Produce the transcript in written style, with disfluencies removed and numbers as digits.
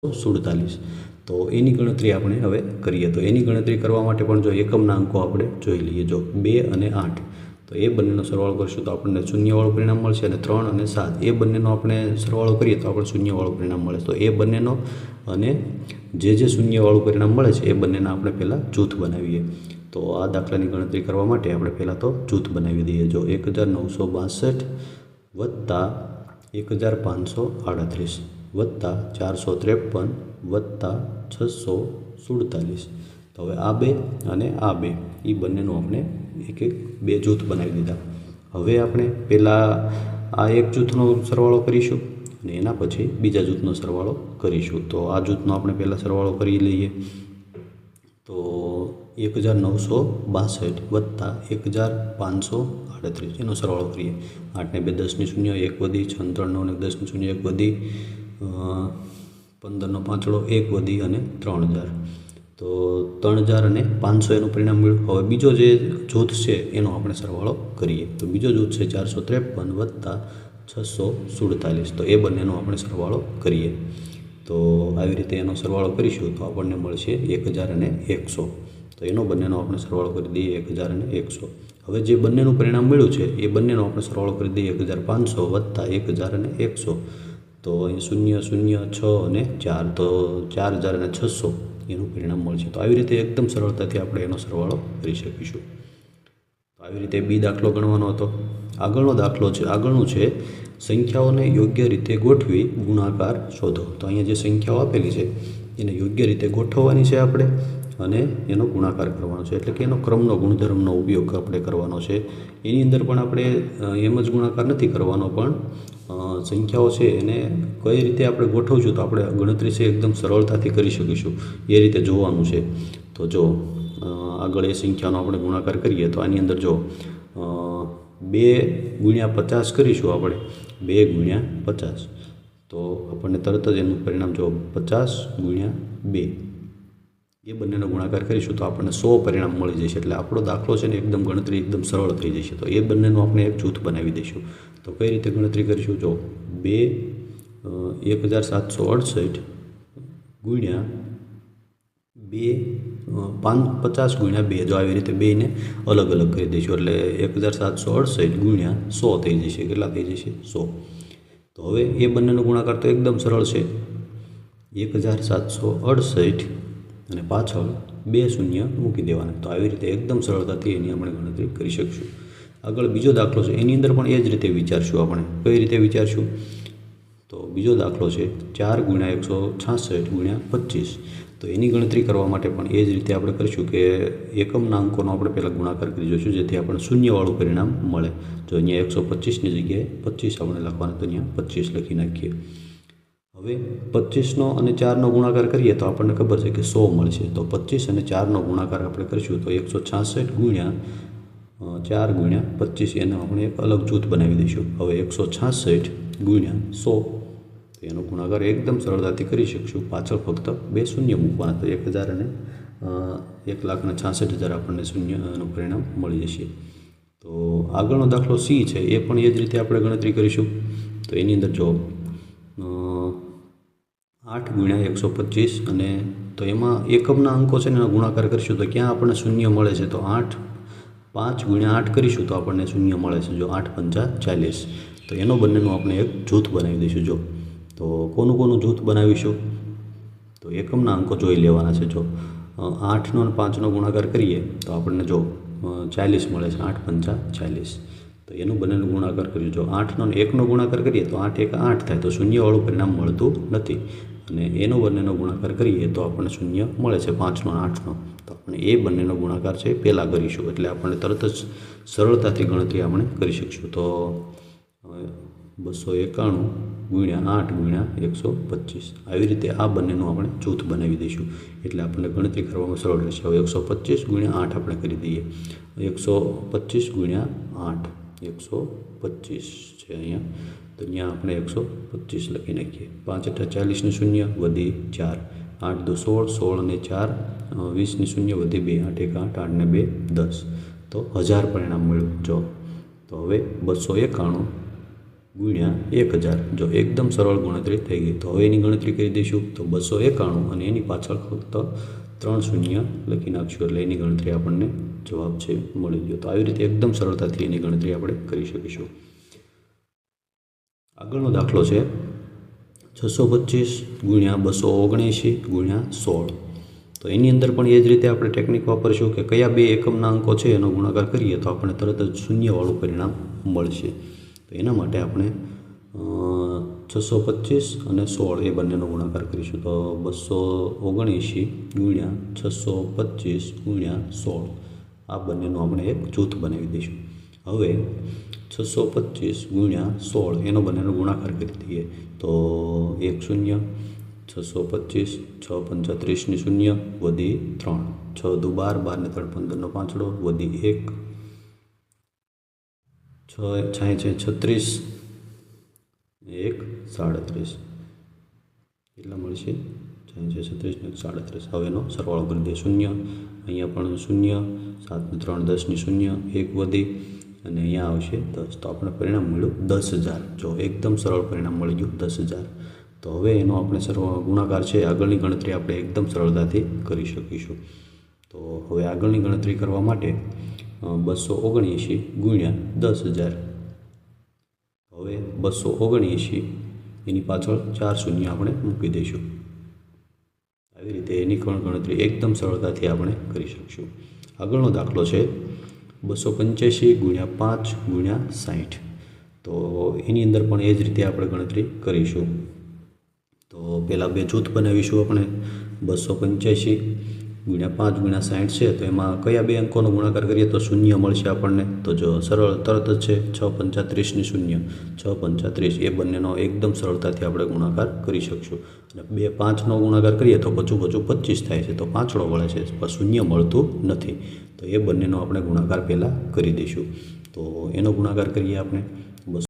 47 तो एनी गणतरी આપણે હવે કરીએ। તો એની ગણતરી કરવા માટે પણ જો એકમના અંકો આપણે જોઈ લઈએ। જો 2 અને 8 તો એ બંનેનો સરવાળો કરશું તો આપણને શૂન્યવાળું પરિણામ મળશે, અને 3 અને 7 એ બંનેનો આપણે સરવાળો કરીએ તો આપણને શૂન્યવાળું પરિણામ મળે। તો એ બંનેનો અને જે શૂન્યવાળું પરિણામ મળે છે એ બંનેના આપણે પહેલાં જૂથ બનાવીએ। તો આ દાખલાની ગણતરી કરવા માટે આપણે પહેલાં તો જૂથ બનાવી દઈએ। જો 1962 વત્તા 1538 વત્તા 453 વત્તા 647। તો હવે આ બે અને આ બે એ બંનેનું આપણે એક બે જૂથ બનાવી દીધા। હવે આપણે પહેલાં આ એક જૂથનો સરવાળો કરીશું અને એના પછી બીજા જૂથનો સરવાળો કરીશું। તો આ જૂથનો આપણે પહેલાં સરવાળો કરી લઈએ। તો 1962 વત્તા 1538 એનો સરવાળો કરીએ। 8 ને 2 10 ની 0 1 વધી, 6 ને 3 9 ને 10 ની 0 1 વધી, 15 નો 5 1 વધી અને 3000। તો 3000 અને 500 એનું પરિણામ મળ્યું। હવે બીજો જે જૂથ છે એનો આપણે સરવાળો કરીએ। તો બીજો જૂથ છે 453 વત્તા 647। તો એ બંનેનો આપણે સરવાળો કરીએ। તો આવી રીતે એનો સરવાળો કરીશું તો આપણને મળશે 100100। તો એનો બંનેનો આપણે સરવાળો કરી દઈએ 100100। હવે જે બંનેનું પરિણામ મળ્યું છે એ બંનેનો આપણે સરવાળો કરી દઈએ 1500 વત્તા 100100। તો અહીં 0 0 6 અને 4 તો 4600 એનું પરિણામ મળશે। તો આવી રીતે એકદમ સરળતાથી આપણે એનો સરવાળો કરી શકીશું। તો આવી રીતે બી દાખલો ગણવાનો હતો। આગળનો દાખલો છે, આગળનું છે સંખ્યાઓને યોગ્ય રીતે ગોઠવી ગુણાકાર શોધો। તો અહીંયા જે સંખ્યાઓ આપેલી છે એને યોગ્ય રીતે ગોઠવવાની છે આપણે, અને એનો ગુણાકાર કરવાનો છે, એટલે કે એનો ક્રમનો ગુણધર્મનો ઉપયોગ આપણે કરવાનો છે। એની અંદર પણ આપણે એમ જ ગુણાકાર નથી કરવાનો, પણ સંખ્યાઓ છે એને કઈ રીતે આપણે ગોઠવશું તો આપણે ગણતરી છે એકદમ સરળતાથી કરી શકીશું એ રીતે જોવાનું છે। તો જો આગળ એ સંખ્યાનો આપણે ગુણાકાર કરીએ તો આની અંદર જો 2 ગુણ્યા 50 કરીશું આપણે, 2 ગુણ્યા 50 તો આપણને તરત જ એનું પરિણામ જો 50 ગુણ્યા 2 એ બંનેનો ગુણાકાર કરીશું તો આપણને 100 પરિણામ મળી જશે। એટલે આપણો દાખલો છે ને એકદમ ગણતરી એકદમ સરળ થઈ જશે। તો એ બંનેનું આપણે એક જૂથ બનાવી દઈશું। તો કઈ રીતે ગણતરી કરીશું? જો 1768 ગુણ્યા 2 50 ગુણ્યા 2, જો આવી રીતે બેને અલગ અલગ કરી દઈશું એટલે 1768 ગુણ્યા 100 થઈ જશે। કેટલા થઈ જશે? 100। તો હવે એ બંનેનો ગુણાકાર તો એકદમ સરળ છે। 1768 અને પાછળ 2 શૂન્ય મૂકી દેવાના। તો આવી રીતે એકદમ સરળતાથી એની આપણે ગણતરી કરી શકીશું। આગળ બીજો દાખલો છે, એની અંદર પણ એ જ રીતે વિચારશું આપણે। કઈ રીતે વિચારશું? તો બીજો દાખલો છે 4 ગુણ્યા 166 ગુણ્યા 25। તો એની ગણતરી કરવા માટે પણ એ જ રીતે આપણે કરીશું કે એકમના અંકોનો આપણે પહેલાં ગુણાકાર કરી જોઈશું, જેથી આપણને શૂન્યવાળું પરિણામ મળે। જો અહીંયા 125ની જગ્યાએ 25 આપણે લખવાનું, તો અહીંયા 25 લખી નાખીએ। હવે 25નો અને 4નો ગુણાકાર કરીએ તો આપણને ખબર છે કે 100 મળશે। તો 25 અને 4નો ગુણાકાર આપણે કરીશું તો 166 ગુણ્યા 4 ગુણ્યા 25 એનો આપણે એક અલગ જૂથ બનાવી દઈશું। હવે 166 ગુણ્યા 100 તો એનો ગુણાકાર એકદમ સરળતાથી કરી શકીશું। પાછળ ફક્ત 2 શૂન્ય મૂકવાના, તો 1000 અને 1,66,000 આપણને શૂન્યનું પરિણામ મળી જશે। તો આગળનો દાખલો સી છે, એ પણ એ જ રીતે આપણે ગણતરી કરીશું। તો એની અંદર જો 8 ગુણ્યા 125 અને તો એમાં એકમના અંકો છે ને એનો ગુણાકાર કરીશું તો ક્યાં આપણને શૂન્ય મળે છે? તો 5 ગુણ્યા 8 કરીશું તો આપણને શૂન્ય મળે છે, જો 8 પંચા 40। તો એનો બંનેનું આપણે એક જૂથ બનાવી દઈશું। જો તો કોનું જૂથ બનાવીશું? તો એકમના અંકો જોઈ લેવાના છે। જો 8નો અને 5નો ગુણાકાર કરીએ તો આપણને જો 40 મળે છે, 8 પંચા 40। તો એનું બંનેનો ગુણાકાર કરીએ, જો 8નો અને 1નો ગુણાકાર કરીએ તો 8 1 8 થાય, તો શૂન્યવાળું પરિણામ મળતું નથી। અને એનો બંનેનો ગુણાકાર કરીએ તો આપણને શૂન્ય મળે છે, 5નો અને 8નો। તો આપણે એ બંનેનો ગુણાકાર છે પહેલાં કરીશું, એટલે આપણને તરત જ સરળતાથી ગણતરી આપણે કરી શકીશું। તો 291 ગુણ્યા 8 ગુણ્યા 125 આવી રીતે આ બંનેનું આપણે જૂથ બનાવી દઈશું, એટલે આપણને ગણતરી કરવામાં સરળ રહેશે। હવે 125 ગુણ્યા 8 આપણે કરી દઈએ। 125 ગુણ્યા 8 125 છે અહીંયા, તો અહીંયા આપણે 125 લખી નાખીએ। 5 × 40 ની 0 વધી 4, 8 × 2 16, 16 અને 4 20 ની 0 વધી 2, 8 1 8, 8 ને 2 10। તો 1000 પરિણામ મળ્યું। જો તો હવે 291 ગુણ્યા 1000. જો એકદમ સરળ ગણતરી થઈ ગઈ. તો હવે એની ગણતરી કરી દઈશું. તો 291 અને એની પાછળ ફક્ત 3 શૂન્ય લખી નાખશું એટલે એની ગણતરી આપણને જવાબ છે મળી ગયો. તો આવી રીતે એકદમ સરળતાથી એની ગણતરી આપણે કરી શકીશું. આગળનો દાખલો છે 625 ગુણ્યા 279 ગુણ્યા 16. તો એની અંદર પણ એ જ રીતે આપણે ટેકનિક વાપરીશું કે કયા બે એકમના અંકો છે એનો ગુણાકાર કરીએ તો આપણને તરત જ શૂન્યવાળું પરિણામ મળશે. તો એના માટે આપણે 625 અને 16 એ બંનેનો ગુણાકાર કરીશું. તો 279 ગુણ્યા 625 ગુણ્યા 16 આ બંનેનો આપણે એક જૂથ બનાવી દઈશું. હવે 625 ગુણ્યા 16 એનો બંનેનો ગુણાકાર કરી દઈએ તો 1 શૂન્ય, 625, 6 35 ની શૂન્ય, વધી 3, 6 દુ 12, 12 ને 3 15 નો પાંચડો, વધી 1, 6 36, 1 37 એટલા મળશે. 36 ને 37. હવે એનો સરવાળો કરી દે. શૂન્ય, અહીંયા પણ શૂન્ય, 7 ને 3 10 ની શૂન્ય, 1 વધી અને અહીંયા આવશે 10. તો આપણે પરિણામ મળ્યું 10,000. જો એકદમ સરળ પરિણામ મળી ગયું 10,000. તો હવે એનો આપણે ગુણાકાર છે આગળની ગણતરી આપણે એકદમ સરળતાથી કરી શકીશું. તો હવે આગળની ગણતરી કરવા માટે 279 ગુણ્યા 10,000. હવે 279 એની પાછળ 4 શૂન્ય આપણે મૂકી દઈશું. આવી રીતે એની પણ ગણતરી એકદમ સરળતાથી આપણે કરી શકીશું. આગળનો દાખલો છે 285 ગુણ્યા 5 ગુણ્યા 60. તો એની અંદર પણ એ જ રીતે આપણે ગણતરી કરીશું. તો પહેલાં બે જૂથ બનાવીશું આપણે. 285 ગુણ્યા 5 ગુણ્યા 60 છે તો એમાં કયા બે અંકોનો ગુણાકાર કરીએ તો શૂન્ય મળશે આપણને. તો જો સરળ તરત જ છે 6 35 ની શૂન્ય, 6 35 એ બંનેનો એકદમ સરળતાથી આપણે ગુણાકાર કરી શકશું. અને 2 5નો ગુણાકાર કરીએ તો પાછું 25 થાય છે. તો પાંચડો વળે છે પણ શૂન્ય મળતું નથી. તો એ બંનેનો આપણે ગુણાકાર પહેલાં કરી દઈશું. તો એનો ગુણાકાર કરીએ આપણે.